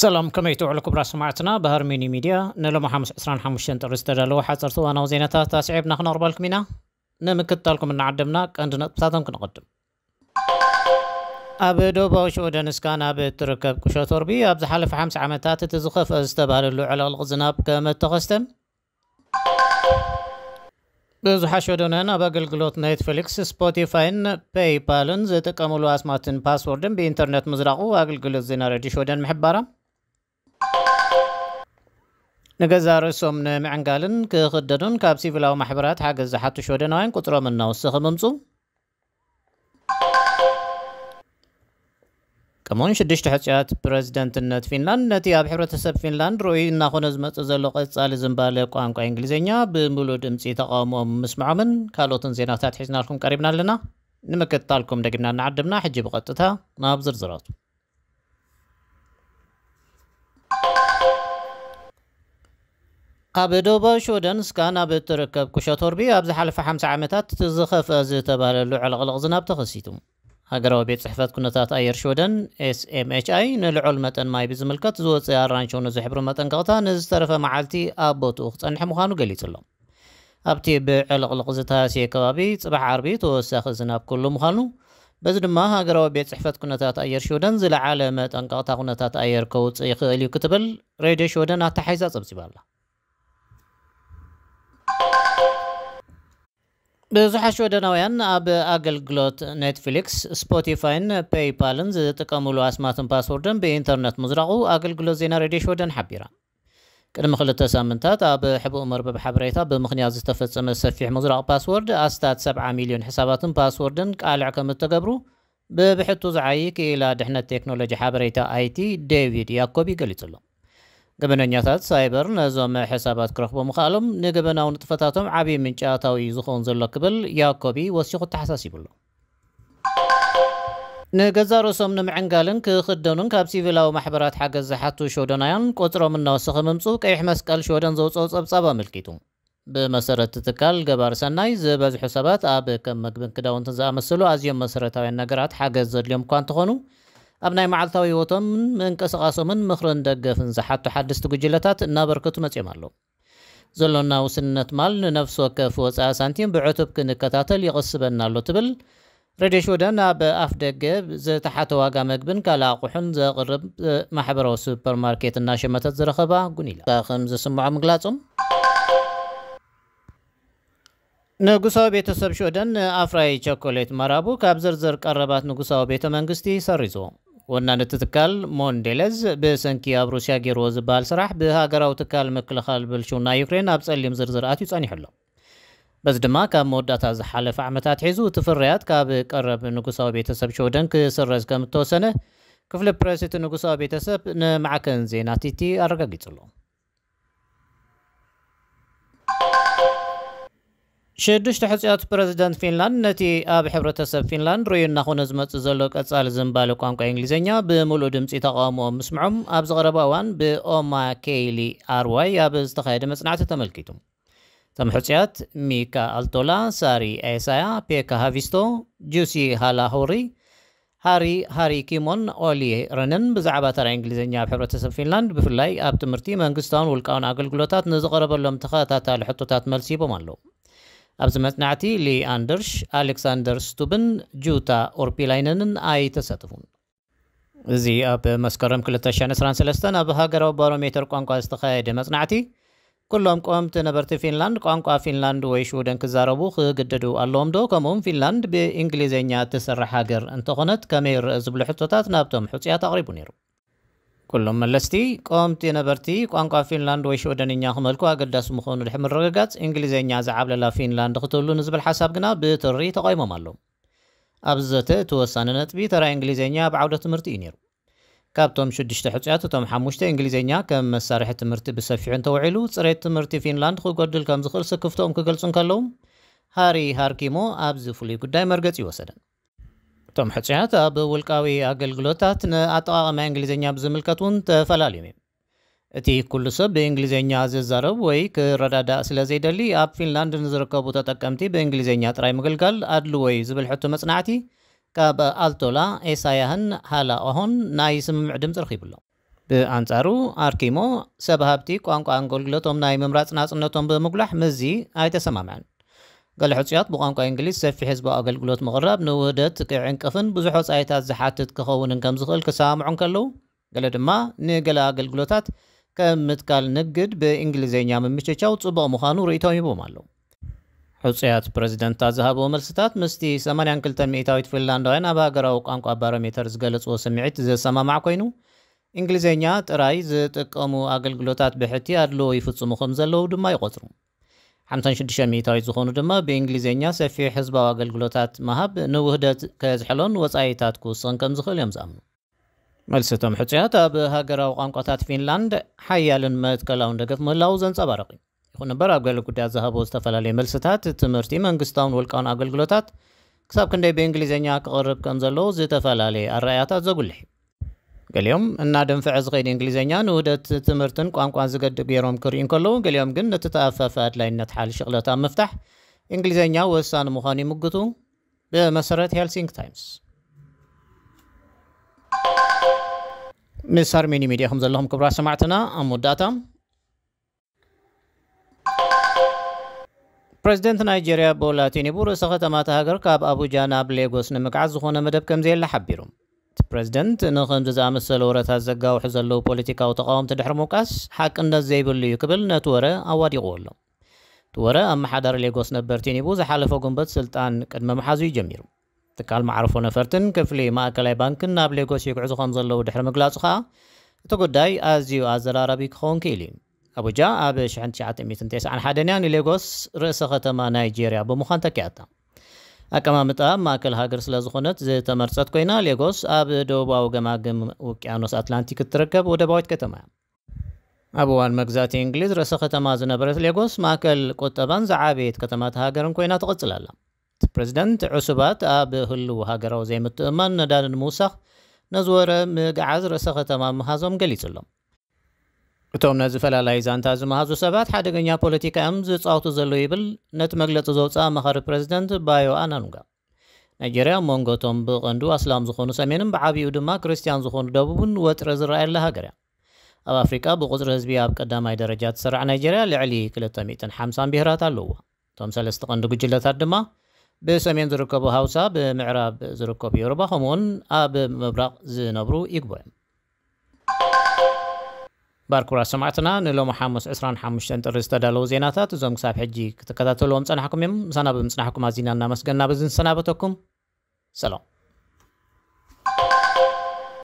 سلام كما يتوعلك براس سماعتنا بهرميني ميديا نلو محمس عسران حمشين ترستر لو حصرتو انا وزينتا تاسعبنا خنا ربالك مينا نمكتالكم نعدمنا عندنا بساتهم كنقدم ابدو باوش ودنس كان بتركب كشوتوربي ابز حلف 5 عامات تزخف استبهللو على الغزناب كما تخستم بزح شودونن باغلغلوت نتفليكس سبوتيفاين باي بالن زتقملو اسماتن باسوردن بانترنت مزراقو اغلغلوت زينا راديو شودن محبارا نجزار سومن معنقالن كخددون كابسي فيلاو محبرات حاجز زحاتو شودناين قطرو منا وسخ ممصو كمون شدشت حجات بريزيدنتنت فنلاند نتي اب حبرتسب فنلاند روي ناخون زمص زلو قصال زمباله قانقا انجليزኛ بمولو دمصي تقاومو مسمعمن كالوتن زيناتات حزنا لكم قريبنا لنا نمكتالكم دقنا نعدمنا حجي بقطتها ناب زرزرات ابدوبا شودن سكانا بتركب كشاتوربي ابز حلف 5 عامات تزخف زتباللو على غلغزناب تخسيتم هاجروا بيت صحفات كنتات اير شودن SMHI نلعل متن ماي بزملكت زوص يارانشون زحبر متن قطا نزترف معالتي ابوتو صنح مخانو قليتلو ابتي بعلغلغزتا سي كبابي صباح عربي توسخ زناب كله مخانو بس دما هاجروا بيت صحفات كنتات اير شودن زل عالمه انقطا كنتات اير كوت يخيل كتبل راديو شودن اتحيزا صبسيبالا بزح شودناوያን اب አገልግሎት ኔትፍሊክስ ስፖቲፋይን ፔይፓልን ዝጥቀምሉ አስማትን ፓስወርድን በኢንተርኔት ምዝራቁ አገልግሎት ዜና ሬዲዮ ሾደን ሓቢራ ቅድሚ 2 ሳምንታት ኣብ ሕቡእ መርበብ ሓበሬታ ብምኽንያት ዝተፈጸመ ሰፊሕ ምዝራቅ ፓስወርድ ኣስታት 7 ሚልዮን ሕሳባትን ፓስወርድን ቃልዕ ከም እተገብሩ በብሕቱ ዝዓይ ክኢላ ድሕነት ቴክኖሎጂ ሓበሬታ IT ዴቪድ ያኮቢ ገሊጹሎ ገበነኛታት ሳይበር ነዞም ሕሳባት ክረኽቦ ምኻሎም ንገበናው ንጥፈታቶም ዓቢ ምንጫታዊ ዝኾን ዘሎ ክብል ያኮቢ ወሲኹ ተሓሳሲብሎ ንገዛሮሶም ንምዕንጋልን ክኽደኑን ካብ ሲቪላዊ ማሕበራት ሓገዝ ዝሓቱ ሾደናያን ቆፅሮም እናወሰኸ ምምፁ ቀይሕ መስቀል ሾደን ዘውፅኦ ጸብጻብ ኣመልኪቱ ብመሰረት ትካል ገባር ሰናይ ዝበዝሑ ሰባት ኣብ ከም መግብን ክዳውንትን ዝኣመሰሉ ኣዝዮም መሰረታውያን ነገራት ሓገዝ ዘድልዮም እኳ እንትኾኑ ኣብ ናይ መዓልታዊ ህይወቶም ምንቅስቓሶምን ምኽርን ደገፍን ዝሓቱ ሓድስቲ ጉጅለታት እናበርከቱ መፅዮም ኣለዉ ዘሎና ውስንነት ማል ንነፍሲ ወከፍ ወፃኢ ሳንቲም ብዕቱብ ክንከታተል ይቕስበና ኣሎ ትብል ሬድዮ ሾደን ኣብ ኣፍ ደገ ዝተሓተ ዋጋ መግብን ካልእ ኣቑሑን ዘቕርብ ማሕበራዊ ሱፐርማርኬት እናሸመተት ዝረኸባ ጉኒላ ከም ዝስምዖ ምግላፆም ንጉሳዊ ቤተሰብ ሾደን ኣፍራይ ቸኮሌት መራቡ ካብ ዝርዝር ቀረባት ንጉሳዊ ቤተ መንግስቲ ሰሪዝዎ ወናን ትትካል ሞንዴለዝ በሰንኪ ኣብ ሩስያ ገይርዎ ዝበሃል ስራሕ ብሃገራዊ ትካል ምክልኻል ብልሹና ዩክሬን ኣብ ጸሊም ዝርዝር ኣትዩ ጸኒሕሎ በዚ ድማ ካብ መወዳእታ ዝሓለፈ ዓመታት ሒዙ እቲ ፍርያት ካብ ቀረብ ንጉሳዊ ቤተሰብ ሾደን ክስረዝ ከም እተወሰነ ክፍሊ ፕሬስ እቲ ንጉሳዊ ቤተሰብ ንማዕከን ዜና ቲቲ ኣረጋጊጹሎ شدشت حصيات بريزيدنت فنلاند نتي اب حبرتسب فنلاند روينا خونه زمص زلو قصال زمبال ቋንቋ እንግሊዘኛ بملو ድምጽ ተቃውሞ ምስምዑም ኣብ ዝቀረባዋን በኦማ ኬሊ አርዋይ ኣብ ዝተኻየደ መጽናዕቲ ተመልኪቱ ተምሕጽያት ሚካ አልቶላ ሳሪ ኤሳያ ፔካ ሃቪስቶ ጁሲ ሃላሆሪ ሃሪ ኪሞን ኦሊ ረነን ብዛዕባ ተራ እንግሊዘኛ ኣብ ሕብረተሰብ ፊንላንድ ብፍላይ ኣብ ትምህርቲ መንግስታውን ውልቃውን ኣገልግሎታት ንዝቀረበሎም ተኸታታሊ ሕቶታት መልሲ ይቦም ኣለዉ ኣብዚ መጽናዕቲ ሊ አንደርሽ አሌክሳንደር ስቱብን ጁታ ኦርፒላይነንን ኣይተሳተፉን እዚ ኣብ መስከረም 2023 ኣብ ሃገራዊ ባሮሜተር ቋንቋ ዝተኻየደ መጽናዕቲ ኩሎም ቆምቲ ነበርቲ ፊንላንድ ቋንቋ ፊንላንድ ወይ ሹደን ክዛረቡ ክግደዱ ኣለዎም ዶ ከምኡውን ፊንላንድ ብእንግሊዝኛ ትሰርሕ ሃገር እንተኾነት ከመይ ይርአ ዝብሉ ሕቶታት ናብቶም ሕፁያት ኣቕሪቡ ነይሩ كلهم ملستي قومتي نبرتي قانقا فنلاند وي شودنيا خملكو اگداس مخونو دحم الرغاغات انجليزيኛ زعبللا فنلاند خطولو نزبل حساب غنا بتري تقايمم አለው ابزته توسان نطبي ترى انجليزيኛ بعوده تمرتي نيرو كابتوم شدشت حصيات توم حموشته انجليزيኛ كم مسارح تمرت بسفيعن توعيلو صريت تمرتي فنلاند خو godل كم زخل سكفتوم كገልጹን ከለውም ሃሪ ሃርኪሞ ኣብዚ ፍሉይ ጉዳይ መርገጽ ይወሰደን توم حصيات اب ولقاوي اغلغلوتات ناطقام انجليزيኛ بزملكتون تفلاليم اتي كل سب بانجليزيኛ ززارب وي كردادا سلازيدلي اب فنلاند نزركبو تطقمتي بانجليزيኛ طراي مغلغال ادلو وي زبل حتو مصنعتي كاب التولا ايسايهن حالا اهون ناي سمع دمص رخيبلو ብኣንጻሩ ኣርኪሞ ሰብ ሃብቲ ቋንቋ ኣገልግሎቶም ናይ ምምራፅ ናጽነቶም ብምጉላሕ ምዚ ኣይተሰማምዐን ገለ ሕጽያት ብቋንቋ እንግሊዝ ሰፊሕ ህዝባዊ ኣገልግሎት ምቕራብ ንውህደት ክዕንቅፍን ብዙሕ ወጻኢታት ዝሓትት ክኸውንን ከም ዝኽእል ክሰማምዑን ከለዉ ገለ ድማ ንገለ ኣገልግሎታት ከም ምትካል ንግድ ብእንግሊዝኛ ምምችቻው ጽቡቕ ምዃኑ ርእይቶም ይቦም ኣለዉ ሕጽያት ፕረዚደንታት ዝሃብዎ መልስታት ምስቲ 82 ሚእታዊት ፊንላንዳውያን ኣብ ሃገራዊ ቋንቋ ባሮሜተር ዝገለጽዎ ስምዒት ዘሰማማዕ ኮይኑ እንግሊዝኛ ጥራይ ዝጥቀሙ ኣገልግሎታት ብሕቲ ኣድልዎ ይፍጽሙ ከም ዘለዉ ድማ ይቆጽሩ 56 ሚእታዊት ዝኾኑ ድማ ብእንግሊዝኛ ሰፊሕ ህዝባዊ ኣገልግሎታት መሃብ ንውህደት ከዝሕሎን ወጻኢታት ክውስን ከም ዝኽእል እዮም ዝኣምኑ መልስቶም ሕጽያት ኣብ ሃገራዊ ቋንቋታት ፊንላንድ ሓያልን መትከላውን ደገፍ ምህላው ዘንጸባርቕ እዩ ይኹን እምበር ኣብ ገለ ጉዳያት ዝሃብዎ ዝተፈላለየ መልስታት ትምህርቲ መንግስታውን ውልቃውን ኣገልግሎታት ክሳብ ክንደይ ብእንግሊዝኛ ክቐርብ ከም ዘለዎ ዝተፈላለየ ኣረኣእያታት ዘጉልሕ እዩ ገሊኦም እናደንፍዐ ዝኸይድ እንግሊዝኛ ንውህደት ትምህርትን ቋንቋን ዝገድብ ገይሮም ክርእዩ እንከለዉ ገሊኦም ግን ነቲ ተኣፋፈ ኣድላይነት ሓሊ ሽቕለት ኣብ ምፍታሕ እንግሊዝኛ ወሳኒ ምዃኑ ይምግቱ ብመሰረት ሄልሲንኪ ታይምስ ምስ ሃርሜኒ ሚድያ ከም ዘለኹም ክቡራት ሰማዕትና ኣብ መወዳእታ ፕረዚደንት ናይጀርያ ቦላ ቲኑቡ ርእሰ ከተማት ሃገር ካብ ኣቡጃ ናብ ሌጎስ ንምግዓዝ ዝኾነ መደብ ከምዘየላ ሓቢሩ እቲ ፕረዚደንት ንኸምዚ ዝኣመሰለ ወረታት ዘጋውሑ ዘለዉ ፖለቲካዊ ተቃወምቲ ድሕሪ ምውቃስ ሓቅነት ዘይብሉ እዩ ክብል ነቲ ወረ ኣዋዲቑዎ ኣሎ እቲ ወረ ኣመሓዳሪ ሌጎስ ነበር ቲኑቡ ዝሓለፈ ጉንበት ስልጣን ቅድመ መሓዙ ጀሚሩ ትካል ማዕርፎ ነፈርትን ክፍሊ ማእከላይ ባንክን ናብ ሌጎስ ይጉዕዙ ከም ዘለዉ ድሕሪ ምግላጹ ከዓ እቲ ጉዳይ ኣዝዩ ኣዘራራቢ ክኸውን ክኢሉ እዩ ኣቡጃ ኣብ 1991 ንሌጎስ ርእሰ ከተማ ናይጀርያ ብምዃን ተኪኣታ ኣቀማምጣ ማእከል ሃገር ስለ ዝኾነት ዝተመርፀት ኮይና ሌጎስ ኣብ ደቡባዊ ገማግም ውቅያኖስ ኣትላንቲክ እትርከብ ወደባዊት ከተማ እያ ኣብ እዋን መግዛእቲ እንግሊዝ ርእሰ ከተማ ዝነበረት ሌጎስ ማእከል ቁጠባን ዝዓበየት ከተማት ሃገርን ኮይና ትቕፅል ኣላ እቲ ፕረዚደንት ዕሱባት ኣብ ህልው ሃገራዊ ዘይምትእማን ነዳዲ ንምውሳኽ ነዝወረ ምግዓዝ ርእሰ ከተማ ምሃዞም ገሊጹሎም እቶም ነዚ ፈላላይ ዛንታ ዝመሃዙ ሰባት ሓደገኛ ፖለቲካ እዮም ዝፃወቱ ዘሎ ይብል ነቲ መግለፂ ዘውፅአ ኣማኻሪ ፕረዚደንት ባዮ ኣናኑጋ ናይጀርያ መንጎቶም ብቐንዱ ኣስላም ዝኾኑ ሰሜንን ብዓብዩ ድማ ክርስቲያን ዝኾኑ ደቡብን ወጥረ ዝረኣየላ ሃገር እያ ኣብ ኣፍሪቃ ብቁፅሪ ህዝቢ ኣብ ቀዳማይ ደረጃ ትሰርዕ ናይጀርያ ልዕሊ 250 ብሄራት ኣለዋ እቶም ሰለስተ ቀንዲ ጉጅለታት ድማ ብሰሜን ዝርከቡ ሃውሳ ብምዕራብ ዝርከቡ ዮሩባ ከምኡውን ኣብ ምብራቕ ዝነብሩ ይግቦ እዮም ባርኩራ ሰማዕትና ንሎሚ ሓሙስ 25 ጥሪ ዝተዳለዉ ዜናታት እዞም ክሳብ ሕጂ ክትከታተልዎም ፀናሕኩም እዮም ምሳና ብምፅናሕኩም ኣዚና እናመስገና ብዝንሰናበተኩም ሰላም